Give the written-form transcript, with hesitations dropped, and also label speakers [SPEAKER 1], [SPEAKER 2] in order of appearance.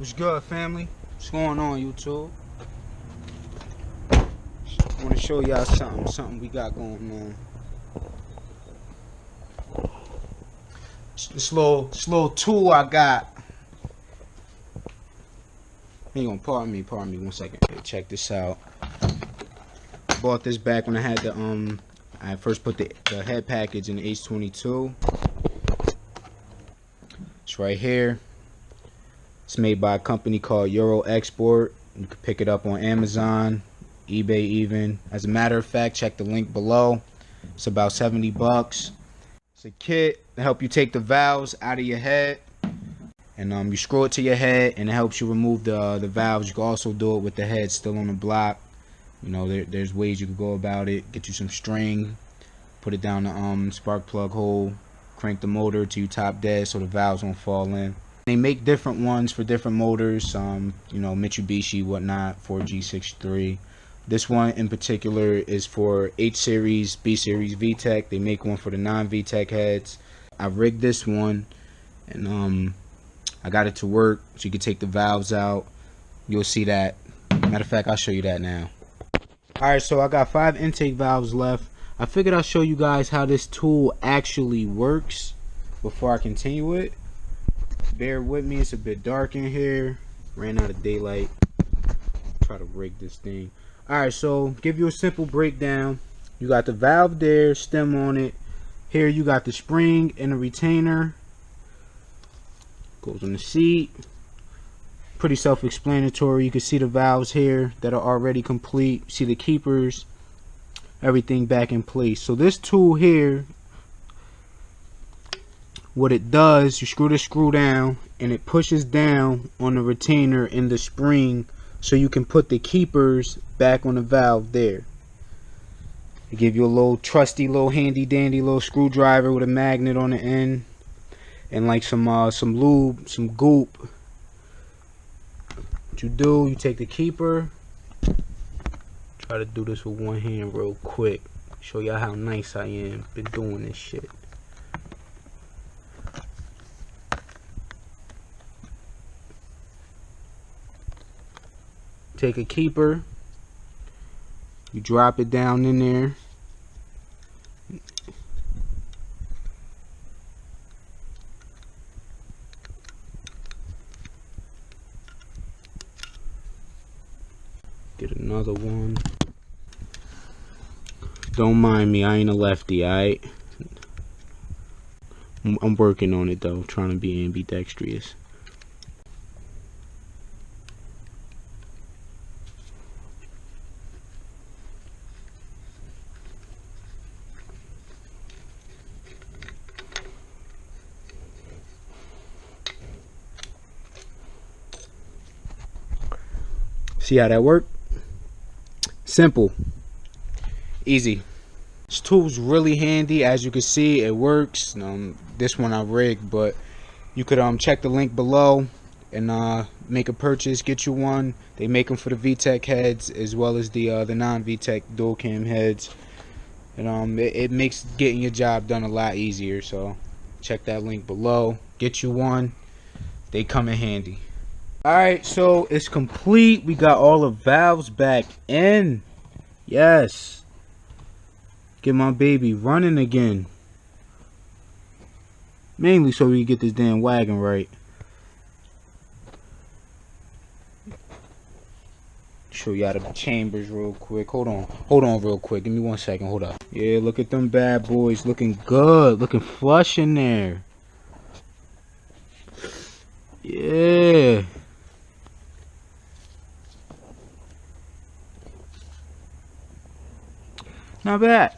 [SPEAKER 1] What's good, family? What's going on, YouTube? I want to show y'all something we got going on. This little tool I got. Hang on, pardon me 1 second. Hey, check this out. Bought this back when I had the I first put the head package in the H22. It's right here. It's made by a company called Euro Export. You can pick it up on Amazon, eBay even. As a matter of fact, check the link below. It's about 70 bucks. It's a kit to help you take the valves out of your head. And you screw it to your head and it helps you remove the valves. You can also do it with the head still on the block. You know, there's ways you can go about it. Get you some string, put it down the spark plug hole, crank the motor to top dead so the valves won't fall in. They make different ones for different motors, you know, Mitsubishi, whatnot, 4G63. This one in particular is for H series, B series VTEC. They make one for the non-VTEC heads. I rigged this one and I got it to work so you can take the valves out. You'll see that. Matter of fact, I'll show you that now. Alright, so I got 5 intake valves left. I figured I'll show you guys how this tool actually works before I continue it. Bear with me, it's a bit dark in here. Ran out of daylight. Try to rig this thing. Alright, so give you a simple breakdown. You got the valve there, stem on it. Here you got the spring and a retainer. Goes on the seat. Pretty self-explanatory. You can see the valves here that are already complete. See the keepers. Everything back in place. So this tool here, what it does, you screw the screw down and it pushes down on the retainer in the spring so you can put the keepers back on the valve there. They give you a little trusty little handy dandy little screwdriver with a magnet on the end and like some lube, some goop. What you do, you take the keeper. Try to do this with one hand real quick. Show y'all how nice I am. Been doing this shit. Take a keeper, you drop it down in there, get another one. Don't mind me, I ain't a lefty, alright? I'm working on it though, trying to be ambidextrous. See how that worked? Simple, easy. This tool's really handy. As you can see, it works. This one I rigged, but you could check the link below and make a purchase, get you one. They make them for the VTEC heads as well as the non-VTEC dual cam heads, and it makes getting your job done a lot easier. So check that link below, get you one. They come in handy. Alright, so it's complete. We got all the valves back in. Yes. Get my baby running again. Mainly so we can get this damn wagon right. Show y'all the chambers real quick. Hold on real quick. Give me 1 second. Hold up. Yeah, look at them bad boys. Looking good. Looking flush in there. Yeah. Not bad.